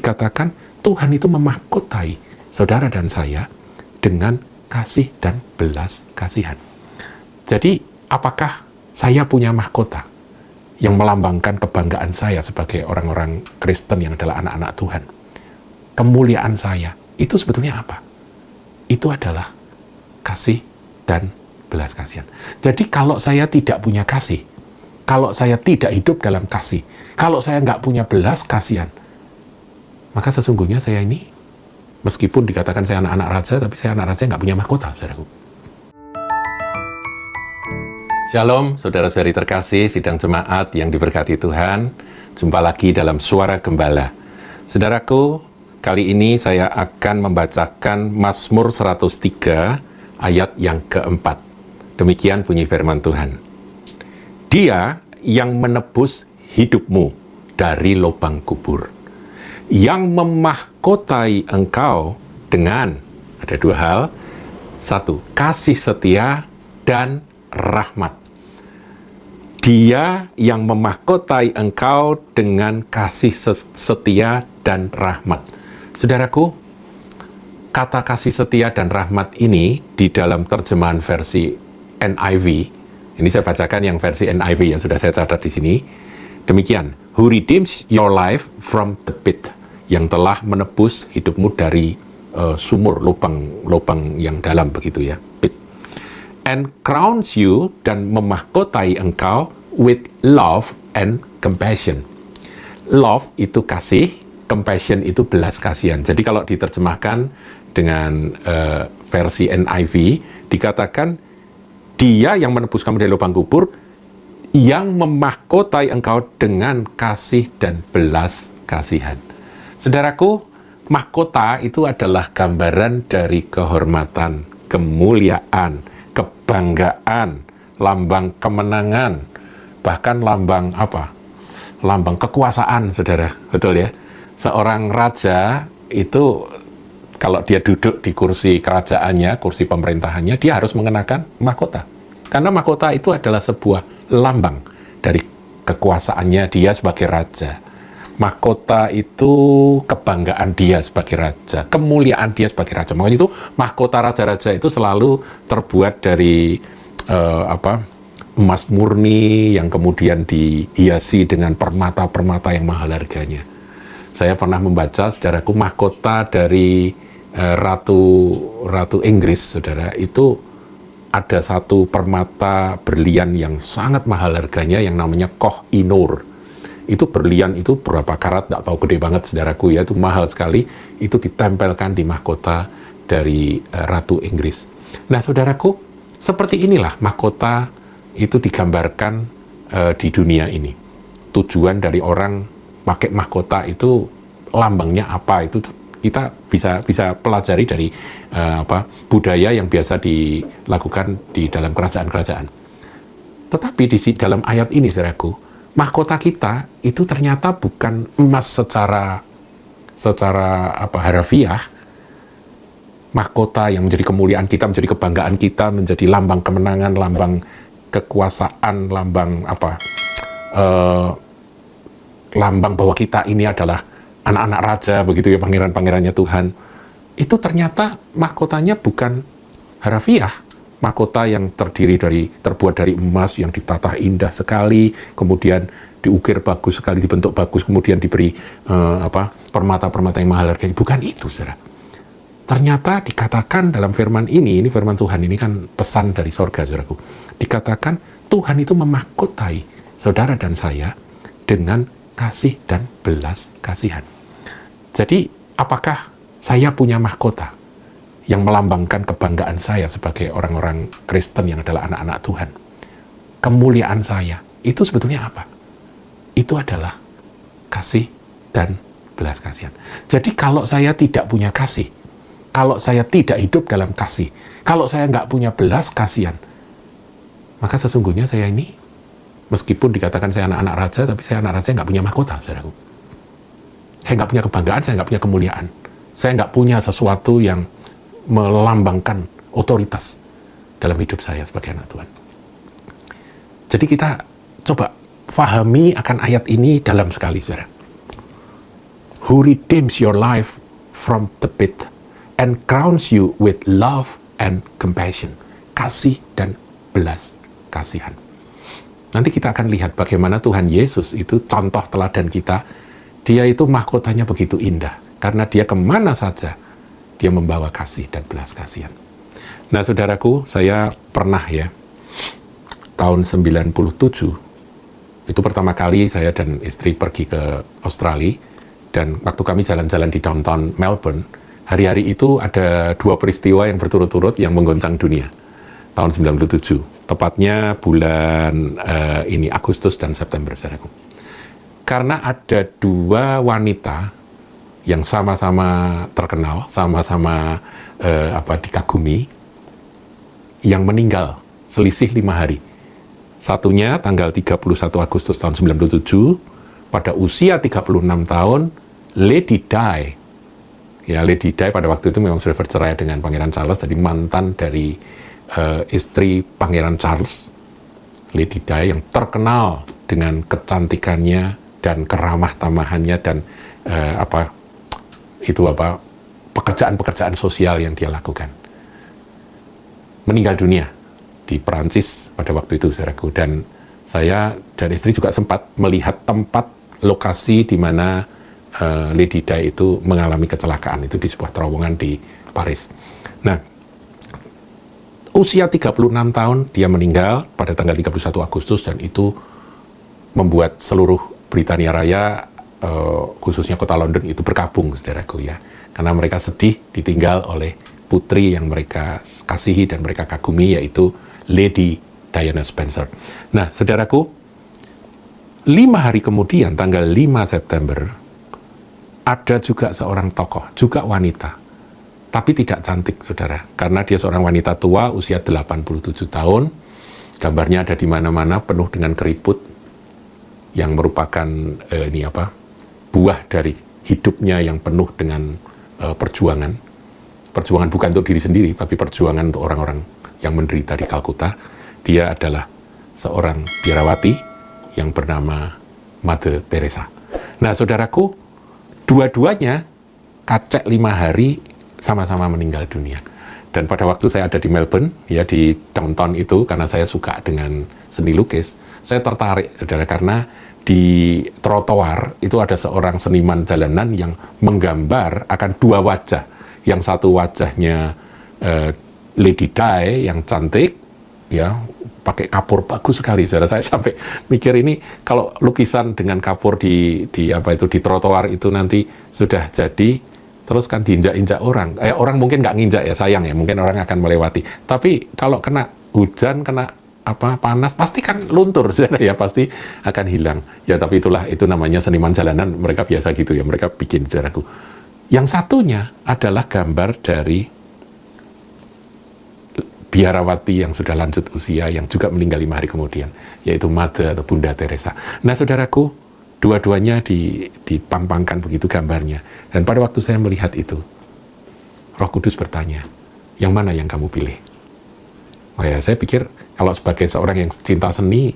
dikatakan Tuhan itu memahkotai saudara dan saya dengan kasih dan belas kasihan. Jadi, apakah saya punya mahkota yang melambangkan kebanggaan saya sebagai orang-orang Kristen yang adalah anak-anak Tuhan? Kemuliaan saya, itu sebetulnya apa? Itu adalah kasih dan belas kasihan. Jadi kalau saya tidak punya kasih, kalau saya tidak hidup dalam kasih, kalau saya nggak punya belas kasihan, maka sesungguhnya saya ini, meskipun dikatakan saya anak-anak raja, tapi saya anak raja nggak punya mahkota, saudaraku. Shalom, saudara-saudari terkasih, sidang jemaat yang diberkati Tuhan. Jumpa lagi dalam Suara Gembala. Saudaraku, kali ini saya akan membacakan Mazmur 103 ayat yang keempat. Demikian bunyi firman Tuhan. Dia yang menebus hidupmu dari lubang kubur, yang memahkotai engkau dengan, ada dua hal, satu, kasih setia dan rahmat. Dia yang memahkotai engkau dengan kasih setia dan rahmat. Saudaraku, kata kasih setia dan rahmat ini di dalam terjemahan versi NIV, ini saya bacakan yang versi NIV yang sudah saya catat di sini. Demikian, who redeems your life from the pit, yang telah menebus hidupmu dari sumur, lubang yang dalam begitu ya, pit. And crowns you, dan memahkotai engkau with love and compassion. Love itu kasih, compassion itu belas kasihan. Jadi kalau diterjemahkan dengan versi NIV, dikatakan dia yang menebus kamu dari lubang kubur, yang memahkotai engkau dengan kasih dan belas kasihan. Saudaraku, mahkota itu adalah gambaran dari kehormatan, kemuliaan, kebanggaan, lambang kemenangan, bahkan lambang apa? Lambang kekuasaan, saudara. Betul ya? Seorang raja itu kalau dia duduk di kursi kerajaannya, kursi pemerintahannya, dia harus mengenakan mahkota. Karena mahkota itu adalah sebuah lambang dari kekuasaannya dia sebagai raja. Mahkota itu kebanggaan dia sebagai raja, kemuliaan dia sebagai raja. Makanya itu mahkota raja-raja itu selalu terbuat dari emas murni yang kemudian dihiasi dengan permata-permata yang mahal harganya. Saya pernah membaca, saudaraku, mahkota dari Ratu Inggris, saudara, itu ada satu permata berlian yang sangat mahal harganya yang namanya Koh-i-Noor. Itu berlian itu berapa karat, nggak tahu, gede banget, saudaraku ya, itu mahal sekali, itu ditempelkan di mahkota dari Ratu Inggris. Nah, saudaraku, seperti inilah mahkota itu digambarkan di dunia ini. Tujuan dari orang pakai mahkota itu lambangnya apa, itu kita bisa pelajari dari budaya yang biasa dilakukan di dalam kerajaan-kerajaan. Tetapi di dalam ayat ini, saudaraku, mahkota kita itu ternyata bukan emas secara harfiah. Mahkota yang menjadi kemuliaan kita, menjadi kebanggaan kita, menjadi lambang kemenangan, lambang kekuasaan, lambang lambang bahwa kita ini adalah anak-anak raja, begitu ya, pangeran-pangerannya Tuhan. Itu ternyata mahkotanya bukan harfiah. Mahkota yang terbuat dari emas yang ditata indah sekali, kemudian diukir bagus sekali, dibentuk bagus, kemudian diberi permata-permata yang mahal harganya. Bukan itu, saudara. Ternyata dikatakan dalam firman ini firman Tuhan, ini kan pesan dari sorga, saudaraku. Dikatakan Tuhan itu memahkotai saudara dan saya dengan kasih dan belas kasihan. Jadi, apakah saya punya mahkota yang melambangkan kebanggaan saya sebagai orang-orang Kristen yang adalah anak-anak Tuhan? Kemuliaan saya, itu sebetulnya apa? Itu adalah kasih dan belas kasihan. Jadi kalau saya tidak punya kasih, kalau saya tidak hidup dalam kasih, kalau saya nggak punya belas kasihan, maka sesungguhnya saya ini, meskipun dikatakan saya anak-anak raja, tapi saya anak raja nggak punya mahkota, saudaraku. Saya nggak punya kebanggaan, saya nggak punya kemuliaan. Saya nggak punya sesuatu yang melambangkan otoritas dalam hidup saya sebagai anak Tuhan. Jadi kita coba fahami akan ayat ini dalam sekali, saudara. who redeems your life from the pit and crowns you with love and compassion. Kasih dan belas kasihan. Nanti kita akan lihat bagaimana Tuhan Yesus itu contoh teladan kita. Dia itu mahkotanya begitu indah, karena dia kemana saja, dia membawa kasih dan belas kasihan. Nah, saudaraku, saya pernah ya, tahun 97, itu pertama kali saya dan istri pergi ke Australia, dan waktu kami jalan-jalan di downtown Melbourne, hari-hari itu ada dua peristiwa yang berturut-turut yang menggoncang dunia. Tahun 97, tepatnya bulan Agustus dan September, saudaraku. Karena ada dua wanita yang sama-sama terkenal, sama-sama dikagumi, yang meninggal selisih 5 hari. Satunya tanggal 31 Agustus tahun 97, pada usia 36 tahun, Lady Di. Ya, Lady Di pada waktu itu memang sudah bercerai dengan Pangeran Charles, jadi mantan dari istri Pangeran Charles. Lady Di yang terkenal dengan kecantikannya dan keramah tamahannya dan pekerjaan-pekerjaan sosial yang dia lakukan. Meninggal dunia di Perancis pada waktu itu, saudaraku. Dan saya dan istri juga sempat melihat tempat lokasi di mana Lady Di itu mengalami kecelakaan, itu di sebuah terowongan di Paris. Nah, usia 36 tahun dia meninggal pada tanggal 31 Agustus, dan itu membuat seluruh Britania Raya, khususnya kota London itu berkabung, saudaraku ya. Karena mereka sedih ditinggal oleh putri yang mereka kasihi dan mereka kagumi, yaitu Lady Diana Spencer. Nah, saudaraku, 5 hari kemudian, tanggal 5 September, ada juga seorang tokoh, juga wanita, tapi tidak cantik, saudara, karena dia seorang wanita tua, usia 87 tahun, gambarnya ada di mana-mana, penuh dengan keriput, yang merupakan buah dari hidupnya yang penuh dengan perjuangan bukan untuk diri sendiri, tapi perjuangan untuk orang-orang yang menderita di Kalkuta. Dia adalah seorang biarawati yang bernama Mother Teresa. Nah, saudaraku, dua-duanya kacek 5 hari sama-sama meninggal dunia. Dan pada waktu saya ada di Melbourne, ya di downtown itu, karena saya suka dengan seni lukis, saya tertarik, saudara, karena di trotoar itu ada seorang seniman jalanan yang menggambar akan dua wajah. Yang satu wajahnya Lady Di yang cantik, ya, pakai kapur bagus sekali, saudara. Saya sampai mikir, ini kalau lukisan dengan kapur di trotoar itu nanti sudah jadi, terus kan diinjak-injak orang. Orang mungkin nggak nginjak ya, sayang ya, mungkin orang akan melewati. Tapi kalau kena hujan, kena panas, pasti kan luntur, saudara ya, pasti akan hilang. Ya, tapi itu namanya seniman jalanan, mereka biasa gitu ya, mereka bikin, saudaraku. Yang satunya adalah gambar dari biarawati yang sudah lanjut usia, yang juga meninggal 5 hari kemudian, yaitu Mother atau Bunda Teresa. Nah, saudaraku, dua-duanya dipampangkan begitu gambarnya. Dan pada waktu saya melihat itu, Roh Kudus bertanya, yang mana yang kamu pilih? Oh ya, saya pikir kalau sebagai seorang yang cinta seni,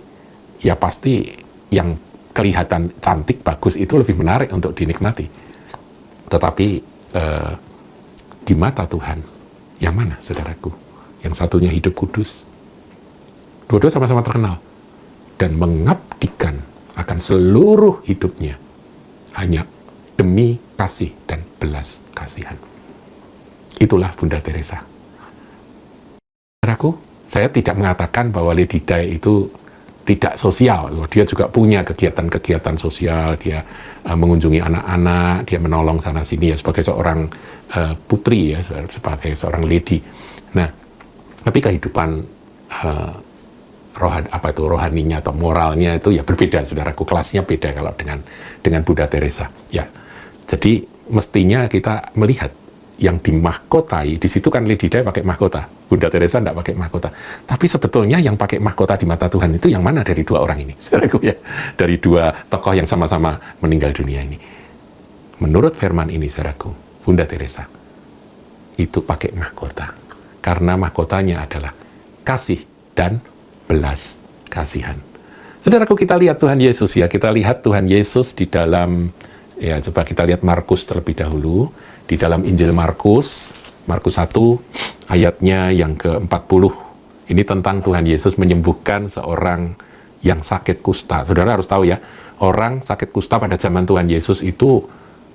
ya pasti yang kelihatan cantik, bagus itu lebih menarik untuk dinikmati. Tetapi di mata Tuhan, yang mana, saudaraku? Yang satunya hidup kudus, dua-dua sama-sama terkenal, dan mengabdikan akan seluruh hidupnya hanya demi kasih dan belas kasihan. Itulah Bunda Teresa. Saudaraku, saya tidak mengatakan bahwa Lady Di itu tidak sosial. Dia juga punya kegiatan-kegiatan sosial, dia mengunjungi anak-anak, dia menolong sana-sini ya, sebagai seorang putri ya, sebagai seorang lady. Nah, tapi kehidupan rohaninya atau moralnya itu ya berbeda, saudaraku. Kelasnya beda kalau dengan Bunda Teresa. Ya, jadi mestinya kita melihat yang dimahkotai, di situ kan Lady Di pakai mahkota, Bunda Teresa tidak pakai mahkota. Tapi sebetulnya yang pakai mahkota di mata Tuhan itu yang mana dari dua orang ini, saudaraku ya? Dari dua tokoh yang sama-sama meninggal dunia ini. Menurut firman ini, saudaraku, Bunda Teresa itu pakai mahkota, karena mahkotanya adalah kasih dan belas kasihan. Saudaraku, kita lihat Tuhan Yesus ya, kita lihat Tuhan Yesus di dalam Ya, coba kita lihat Markus terlebih dahulu. Di dalam Injil Markus 1 ayatnya yang ke-40. Ini tentang Tuhan Yesus menyembuhkan seorang yang sakit kusta. Saudara harus tahu ya, orang sakit kusta pada zaman Tuhan Yesus itu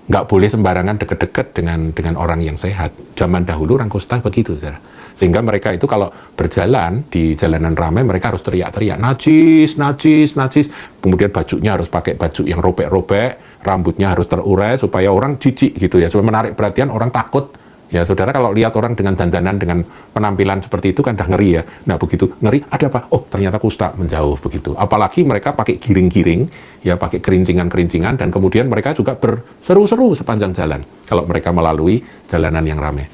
nggak boleh sembarangan deket-deket dengan orang yang sehat. Zaman dahulu orang kusta begitu, saudara. Sehingga mereka itu kalau berjalan di jalanan ramai, mereka harus teriak-teriak, najis, najis, najis. Kemudian bajunya harus pakai baju yang robek-robek, rambutnya harus terurai supaya orang jijik gitu ya, supaya menarik perhatian, orang takut. Ya, saudara kalau lihat orang dengan dandanan, dengan penampilan seperti itu kan udah ngeri ya. Nah, begitu ngeri, ada apa? Oh, ternyata kusta, menjauh begitu. Apalagi mereka pakai giring-giring, ya pakai kerincingan-kerincingan, dan kemudian mereka juga berseru-seru sepanjang jalan kalau mereka melalui jalanan yang ramai.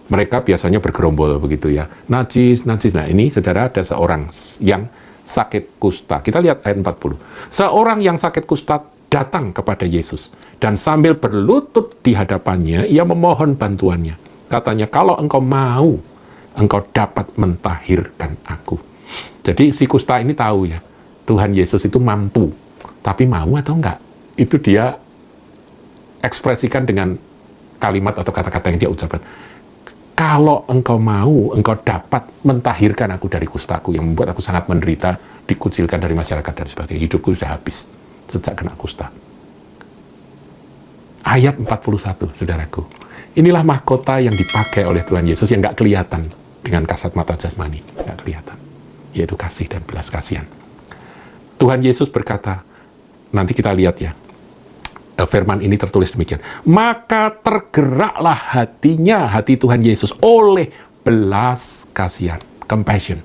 Mereka biasanya bergerombol begitu ya. Najis, najis. Nah, ini saudara ada seorang yang sakit kusta. Kita lihat ayat 40. Seorang yang sakit kusta datang kepada Yesus, dan sambil berlutut di hadapannya, ia memohon bantuannya. Katanya, kalau engkau mau, engkau dapat mentahirkan aku. Jadi si kusta ini tahu ya, Tuhan Yesus itu mampu, tapi mau atau enggak? Itu dia ekspresikan dengan kalimat atau kata-kata yang dia ucapkan. Kalau engkau mau, engkau dapat mentahirkan aku dari kustaku yang membuat aku sangat menderita, dikucilkan dari masyarakat dan sebagainya. Hidupku sudah habis sejak kena kusta. Ayat 41, saudaraku. Inilah mahkota yang dipakai oleh Tuhan Yesus yang nggak kelihatan dengan kasat mata jasmani. Nggak kelihatan. Yaitu kasih dan belas kasihan. Tuhan Yesus berkata, nanti kita lihat ya, firman ini tertulis demikian. Maka tergeraklah hatinya, hati Tuhan Yesus, oleh belas kasihan, compassion.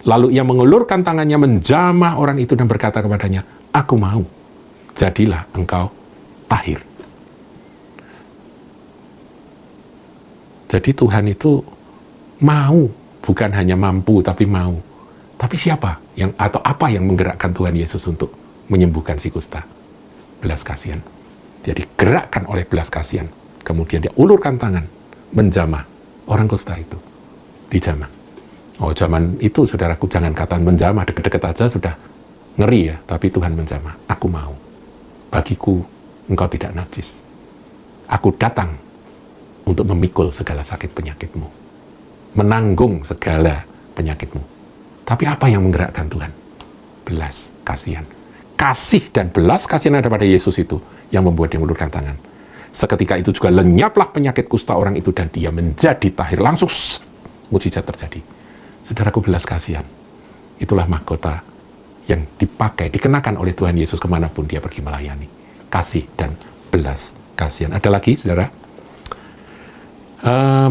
Lalu ia mengulurkan tangannya menjamah orang itu dan berkata kepadanya, aku mau, jadilah engkau tahir. Jadi Tuhan itu mau, bukan hanya mampu, tapi mau. Tapi siapa yang atau apa yang menggerakkan Tuhan Yesus untuk menyembuhkan si kusta? Belas kasihan. Jadi gerakkan oleh belas kasihan. Kemudian dia ulurkan tangan, menjamah orang kusta itu. Dijamah. Oh, zaman itu, saudaraku, jangan kata menjamah, deket-deket aja sudah ngeri ya, tapi Tuhan menjamah. Aku mau. Bagiku, engkau tidak najis. Aku datang untuk memikul segala sakit penyakitmu. Menanggung segala penyakitmu. Tapi apa yang menggerakkan Tuhan? Belas kasihan. Kasih dan belas kasihan ada pada Yesus itu yang membuat dia mengulurkan tangan. Seketika itu juga lenyaplah penyakit kusta orang itu dan dia menjadi tahir. Langsung mujizat terjadi. Saudaraku, belas kasihan. Itulah mahkota yang dipakai, dikenakan oleh Tuhan Yesus kemanapun dia pergi melayani. Kasih dan belas kasihan. Ada lagi, saudara?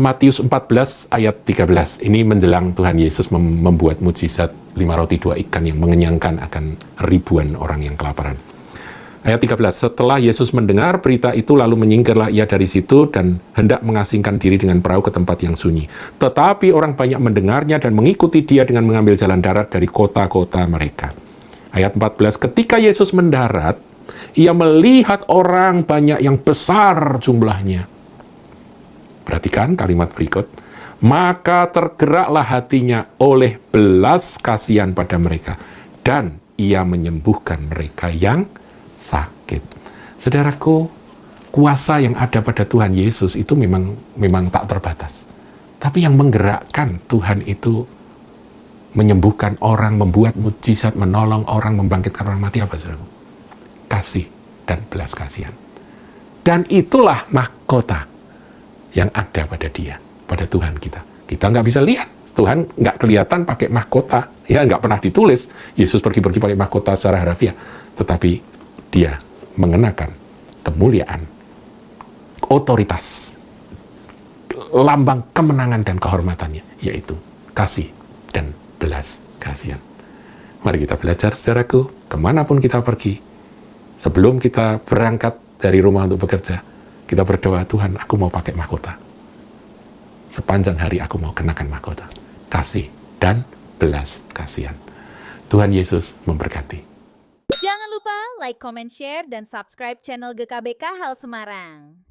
Matius 14 ayat 13. Ini menjelang Tuhan Yesus membuat mujizat 5 roti 2 ikan yang mengenyangkan akan ribuan orang yang kelaparan. Ayat 13. Setelah Yesus mendengar berita itu, lalu menyingkirlah ia dari situ dan hendak mengasingkan diri dengan perahu ke tempat yang sunyi. Tetapi orang banyak mendengarnya dan mengikuti dia dengan mengambil jalan darat dari kota-kota mereka. Ayat 14. Ketika Yesus mendarat, ia melihat orang banyak yang besar jumlahnya. Perhatikan kalimat berikut. Maka tergeraklah hatinya oleh belas kasihan pada mereka, dan ia menyembuhkan mereka yang sakit. Saudaraku, kuasa yang ada pada Tuhan Yesus itu memang tak terbatas. Tapi yang menggerakkan Tuhan itu menyembuhkan orang, membuat mujizat, menolong orang, membangkitkan orang mati, apa saudaraku? Kasih dan belas kasihan. Dan itulah mahkota yang ada pada dia, pada Tuhan kita. Kita nggak bisa lihat. Tuhan nggak kelihatan pakai mahkota. Ya, nggak pernah ditulis. Yesus pergi-pergi pakai mahkota secara harafiah. Tetapi dia mengenakan kemuliaan, otoritas, lambang kemenangan dan kehormatannya, yaitu kasih dan belas kasihan. Mari kita belajar, saudaraku, kemanapun kita pergi, sebelum kita berangkat dari rumah untuk bekerja, kita berdoa, Tuhan, aku mau pakai mahkota. Sepanjang hari aku mau kenakan mahkota. Kasih dan belas kasihan. Tuhan Yesus memberkati. Jangan lupa like, comment, share, dan subscribe channel GKBK Hal Semarang.